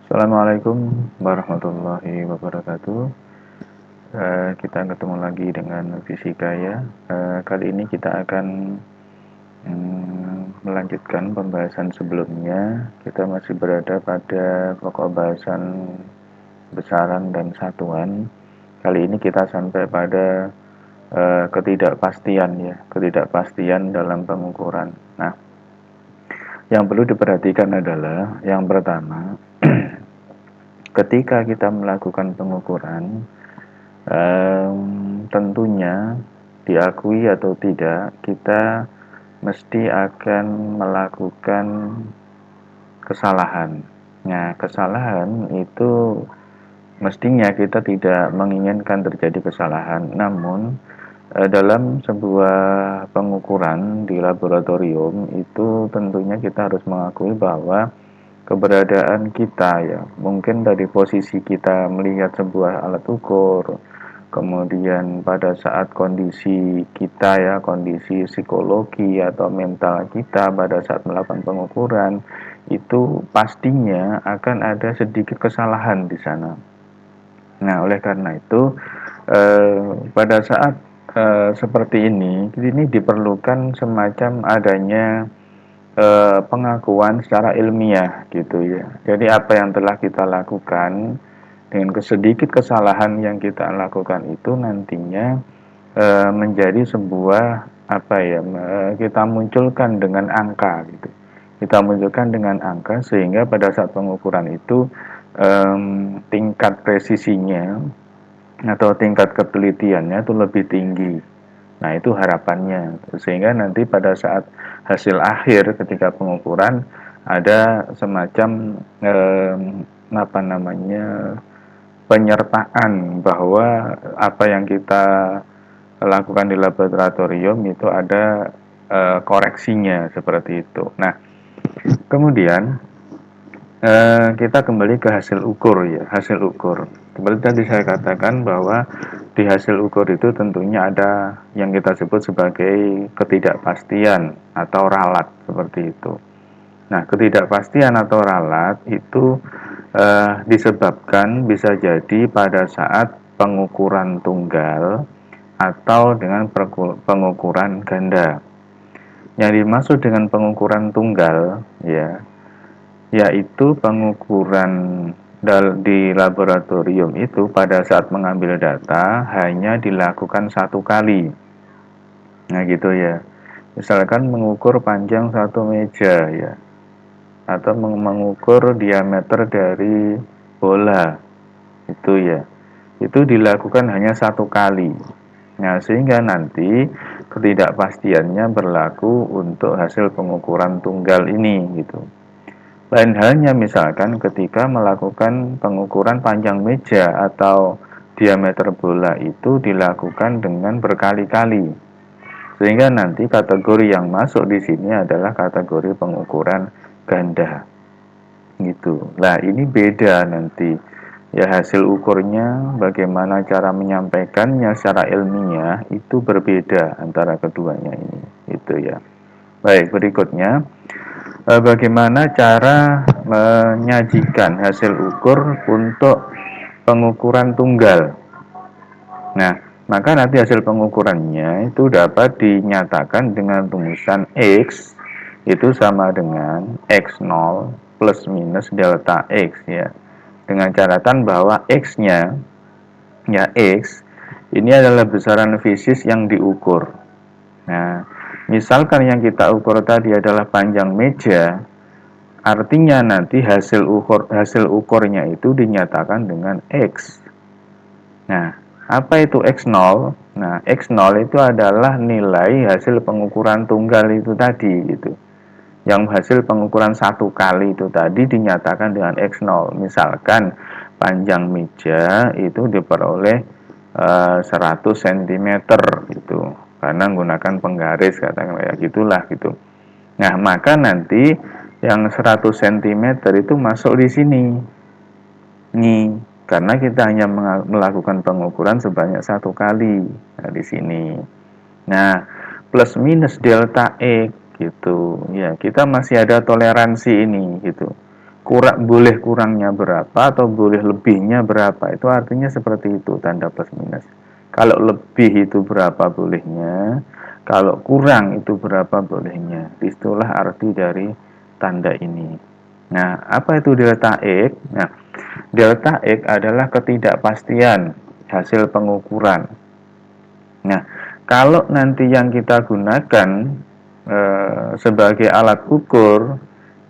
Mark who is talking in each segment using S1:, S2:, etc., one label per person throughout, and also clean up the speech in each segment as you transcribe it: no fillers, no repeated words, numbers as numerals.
S1: Assalamualaikum warahmatullahi wabarakatuh. Kita ketemu lagi dengan fisika ya. Kali ini kita akan melanjutkan pembahasan sebelumnya. Kita masih berada pada pokok bahasan besaran dan satuan. Kali ini kita sampai pada ketidakpastian ya, ketidakpastian dalam pengukuran. Nah, yang perlu diperhatikan adalah yang pertama, ketika kita melakukan pengukuran, tentunya diakui atau tidak, kita mesti akan melakukan kesalahan. Nah, kesalahan itu mestinya kita tidak menginginkan terjadi kesalahan, namun dalam sebuah pengukuran di laboratorium itu tentunya kita harus mengakui bahwa keberadaan kita ya, mungkin dari posisi kita melihat sebuah alat ukur, kemudian pada saat kondisi kita ya, kondisi psikologi atau mental kita pada saat melakukan pengukuran, itu pastinya akan ada sedikit kesalahan di sana. Nah, oleh karena itu pada saat seperti ini diperlukan semacam adanya pengakuan secara ilmiah gitu ya. Jadi apa yang telah kita lakukan dengan sedikit kesalahan yang kita lakukan itu nantinya menjadi sebuah apa ya, kita munculkan dengan angka gitu. Kita munculkan dengan angka sehingga pada saat pengukuran itu tingkat presisinya atau tingkat ketelitiannya itu lebih tinggi. Nah, itu harapannya. Sehingga nanti pada saat hasil akhir ketika pengukuran ada semacam apa namanya, penyertaan bahwa apa yang kita lakukan di laboratorium itu ada koreksinya seperti itu. Nah, kemudian kita kembali ke hasil ukur ya, hasil ukur. Seperti tadi saya katakan bahwa di hasil ukur itu tentunya ada yang kita sebut sebagai ketidakpastian atau ralat seperti itu. Nah, ketidakpastian atau ralat itu disebabkan bisa jadi pada saat pengukuran tunggal atau dengan pengukuran ganda. Yang dimaksud dengan pengukuran tunggal ya, yaitu pengukuran di laboratorium itu pada saat mengambil data hanya dilakukan satu kali. Nah gitu ya. Misalkan mengukur panjang satu meja ya, atau mengukur diameter dari bola itu ya. Itu dilakukan hanya satu kali. Nah, sehingga nanti ketidakpastiannya berlaku untuk hasil pengukuran tunggal ini gitu. Lain halnya misalkan ketika melakukan pengukuran panjang meja atau diameter bola itu dilakukan dengan berkali-kali. Sehingga nanti kategori yang masuk di sini adalah kategori pengukuran ganda. Gitu. Nah, ini beda nanti. Ya, hasil ukurnya, bagaimana cara menyampaikannya secara ilmiah itu berbeda antara keduanya ini. Itu ya. Baik, berikutnya bagaimana cara menyajikan hasil ukur untuk pengukuran tunggal. Nah, maka nanti hasil pengukurannya itu dapat dinyatakan dengan rumusan X itu sama dengan X0 plus minus delta X ya. Dengan catatan bahwa X-nya ya X ini adalah besaran fisis yang diukur. Nah, misalkan yang kita ukur tadi adalah panjang meja, artinya nanti hasil ukurnya itu dinyatakan dengan X. Nah, apa itu X0? Nah, X0 itu adalah nilai hasil pengukuran tunggal itu tadi gitu. Yang hasil pengukuran satu kali itu tadi dinyatakan dengan X0. Misalkan panjang meja itu diperoleh 100 cm gitu. Karena menggunakan penggaris katakan kayak gitulah gitu. Nah, maka nanti yang 100 cm itu masuk di sini. Nih, karena kita hanya melakukan pengukuran sebanyak satu kali. Nah, di sini. Nah, plus minus delta X gitu. Ya, kita masih ada toleransi ini gitu. boleh kurangnya berapa atau boleh lebihnya berapa, itu artinya seperti itu tanda plus minus. Kalau lebih itu berapa bolehnya, kalau kurang itu berapa bolehnya. Itulah arti dari tanda ini. Nah, apa itu delta X? Nah, delta X adalah ketidakpastian hasil pengukuran. Nah, kalau nanti yang kita gunakan sebagai alat ukur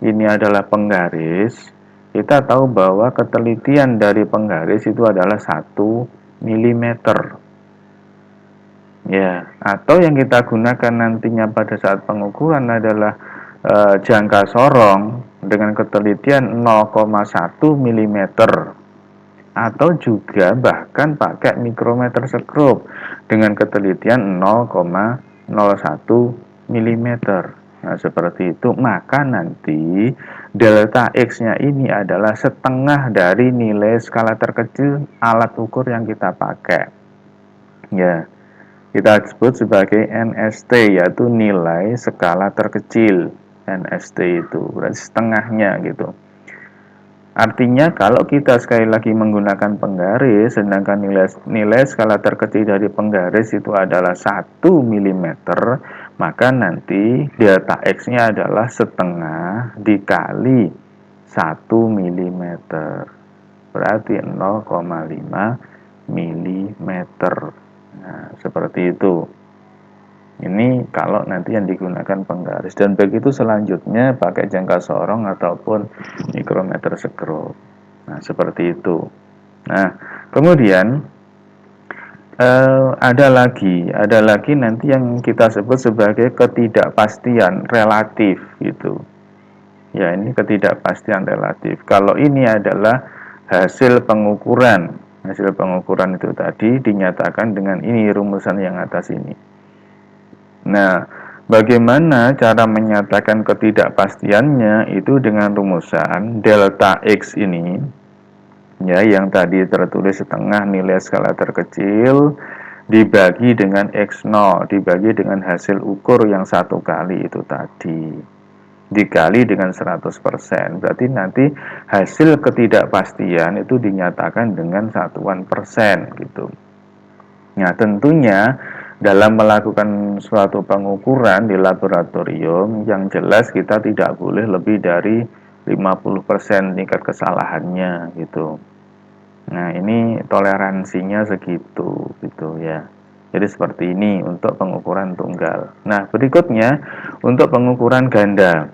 S1: ini adalah penggaris, kita tahu bahwa ketelitian dari penggaris itu adalah 1 mm. Ya, atau yang kita gunakan nantinya pada saat pengukuran adalah jangka sorong dengan ketelitian 0,1 mm, atau juga bahkan pakai mikrometer skrup dengan ketelitian 0,01 mm. Nah, seperti itu. Maka nanti delta X-nya ini adalah setengah dari nilai skala terkecil alat ukur yang kita pakai. Ya, kita sebut sebagai NST, yaitu nilai skala terkecil. NST itu berarti setengahnya gitu. Artinya kalau kita sekali lagi menggunakan penggaris, sedangkan nilai skala terkecil dari penggaris itu adalah 1 mm, maka nanti delta X-nya adalah setengah dikali 1 mm. Berarti 0,5 mm. Nah, seperti itu. Ini kalau nanti yang digunakan penggaris, dan begitu selanjutnya pakai jangka sorong ataupun mikrometer skrup. Nah, seperti itu. Nah, kemudian ada lagi nanti yang kita sebut sebagai ketidakpastian relatif gitu. Ya, ini ketidakpastian relatif. Kalau ini adalah hasil pengukuran. Hasil pengukuran itu tadi dinyatakan dengan ini rumusan yang atas ini. Nah, bagaimana cara menyatakan ketidakpastiannya itu dengan rumusan delta X ini, ya, yang tadi tertulis setengah nilai skala terkecil dibagi dengan X0, dibagi dengan hasil ukur yang 1 kali itu tadi, dikali dengan 100%. Berarti nanti hasil ketidakpastian itu dinyatakan dengan satuan persen gitu. Nah, tentunya dalam melakukan suatu pengukuran di laboratorium, yang jelas kita tidak boleh lebih dari 50% tingkat kesalahannya gitu. Nah, ini toleransinya segitu gitu ya. Jadi seperti ini untuk pengukuran tunggal. Nah, berikutnya untuk pengukuran ganda.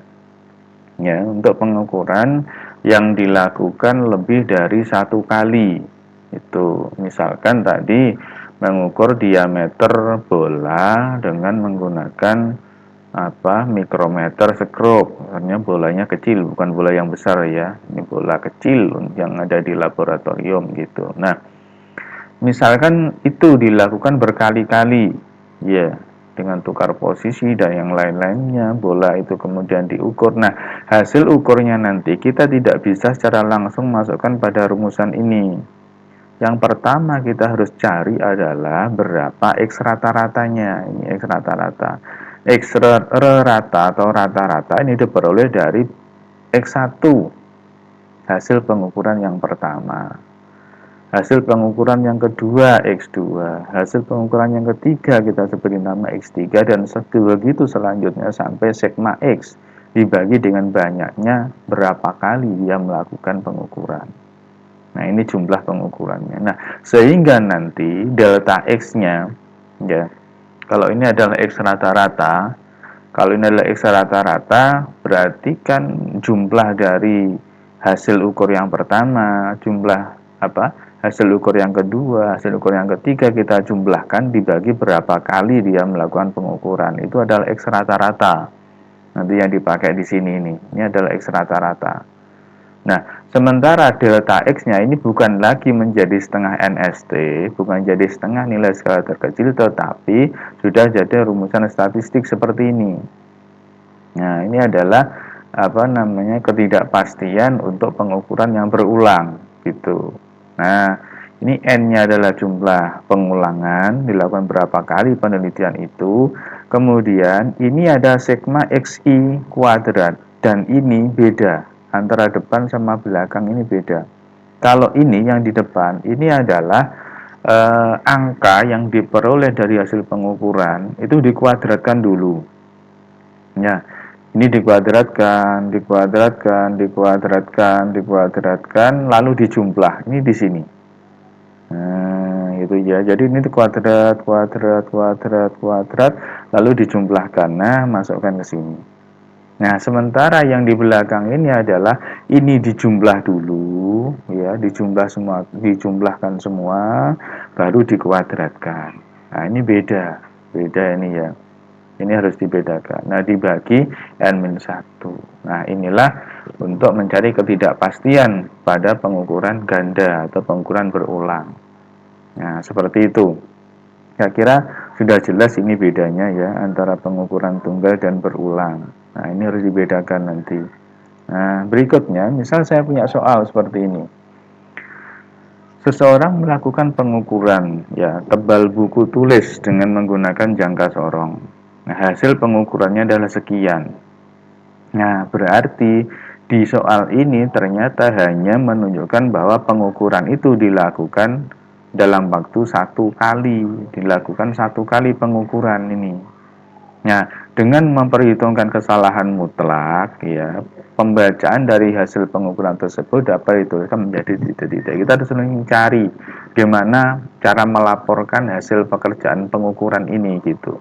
S1: Ya, untuk pengukuran yang dilakukan lebih dari 1 kali. Itu misalkan tadi mengukur diameter bola dengan menggunakan mikrometer skrup. Artinya bolanya kecil, bukan bola yang besar ya. Ini bola kecil yang ada di laboratorium gitu. Nah, misalkan itu dilakukan berkali-kali, ya, dengan tukar posisi dan yang lain-lainnya, bola itu kemudian diukur. Nah, hasil ukurnya nanti kita tidak bisa secara langsung masukkan pada rumusan ini. Yang pertama kita harus cari adalah berapa X rata-ratanya. Ini X rata-rata. X rata atau rata-rata ini diperoleh dari X1, hasil pengukuran yang pertama. Hasil pengukuran yang kedua X2, hasil pengukuran yang ketiga kita sebut nama X3, dan begitu selanjutnya sampai sigma X dibagi dengan banyaknya berapa kali dia melakukan pengukuran. Nah, ini jumlah pengukurannya. Nah, sehingga nanti delta X-nya, ya, kalau ini adalah X rata-rata, kalau ini adalah X rata-rata, berarti kan jumlah dari hasil ukur yang pertama, jumlah hasil ukur yang kedua, hasil ukur yang ketiga kita jumlahkan dibagi berapa kali dia melakukan pengukuran. Itu adalah X rata-rata. Nanti yang dipakai di sini ini adalah X rata-rata. Nah, sementara delta X-nya ini bukan lagi menjadi setengah NST, bukan jadi setengah nilai skala terkecil, tetapi sudah jadi rumusan statistik seperti ini. Nah, ini adalah ketidakpastian untuk pengukuran yang berulang gitu. Nah, ini N-nya adalah jumlah pengulangan, dilakukan berapa kali penelitian itu. Kemudian ini ada sigma XI kuadrat, dan ini beda. antara depan sama belakang ini beda. Kalau ini yang di depan, ini adalah angka yang diperoleh dari hasil pengukuran itu dikuadratkan dulu. Ya, ini dikuadratkan, dikuadratkan, dikuadratkan, dikuadratkan, lalu dijumlah. Ini di sini. Nah, itu ya. Jadi ini kuadrat, kuadrat, kuadrat, kuadrat, lalu dijumlahkan. Nah, masukkan ke sini. Nah, sementara yang di belakang ini adalah ini dijumlah dulu, ya, dijumlah semua, dijumlahkan semua, baru dikuadratkan. Nah, ini beda, beda ini ya. Ini harus dibedakan. Nah, dibagi N-1. Nah, inilah untuk mencari ketidakpastian pada pengukuran ganda atau pengukuran berulang. Nah, seperti itu. Saya kira sudah jelas ini bedanya ya antara pengukuran tunggal dan berulang. Nah, ini harus dibedakan nanti. Nah, berikutnya, misal saya punya soal seperti ini. Seseorang melakukan pengukuran ya tebal buku tulis dengan menggunakan jangka sorong. Nah, hasil pengukurannya adalah sekian. Nah, berarti di soal ini ternyata hanya menunjukkan bahwa pengukuran itu dilakukan dalam waktu satu kali, dilakukan satu kali pengukuran ini. Nah, dengan memperhitungkan kesalahan mutlak, ya, pembacaan dari hasil pengukuran tersebut dapat dituliskan menjadi titik-titik. Kita harus mencari gimana cara melaporkan hasil pekerjaan pengukuran ini gitu.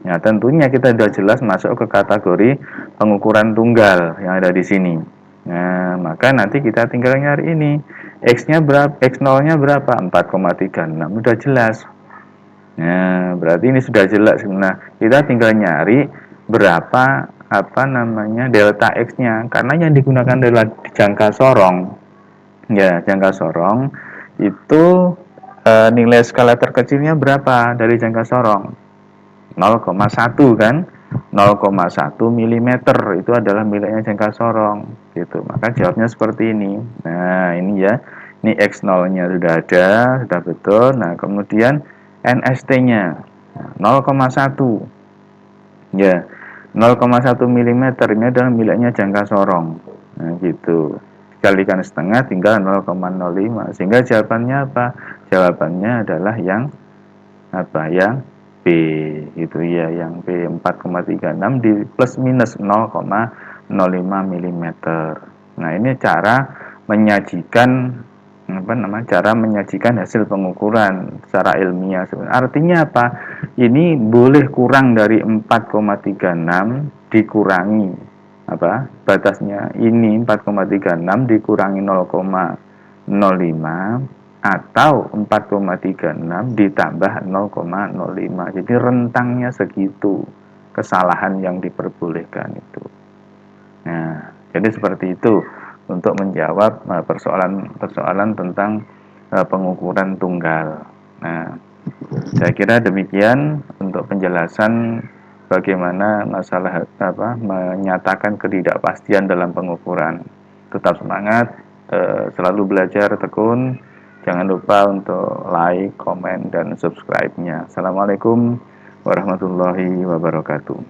S1: Ya, tentunya kita sudah jelas masuk ke kategori pengukuran tunggal yang ada di sini. Nah, maka nanti kita tinggal nyari ini. X-nya berapa? X0-nya berapa? 4,36. Udah jelas. Nah, berarti ini sudah jelas. Nah, kita tinggal nyari berapa delta X-nya. Karena yang digunakan adalah jangka sorong. Ya, jangka sorong itu nilai skala terkecilnya berapa dari jangka sorong? 0,1 kan, 0,1 mm itu adalah miliknya jangka sorong gitu. Maka jawabnya seperti ini. Nah, ini ya, ini X0 nya sudah ada, sudah betul. Nah, kemudian NST-nya 0,1 ya, 0,1 mm ini adalah miliknya jangka sorong. Nah, gitu, dikalikan setengah tinggal 0,05, sehingga jawabannya apa? Jawabannya adalah yang yang B gitu ya, yang B 4,36 di plus minus 0,05 mm. Nah, ini cara menyajikan cara menyajikan hasil pengukuran secara ilmiah. Artinya apa? Ini boleh kurang dari 4,36 dikurangi batasnya ini 4,36 dikurangi 0,05 atau 4,36 ditambah 0,05. Jadi rentangnya segitu kesalahan yang diperbolehkan itu. Nah, jadi seperti itu untuk menjawab persoalan tentang pengukuran tunggal. Nah, saya kira demikian untuk penjelasan bagaimana masalah menyatakan ketidakpastian dalam pengukuran. Tetap semangat, selalu belajar tekun. Jangan lupa untuk like, komen, dan subscribe-nya. Assalamualaikum warahmatullahi wabarakatuh.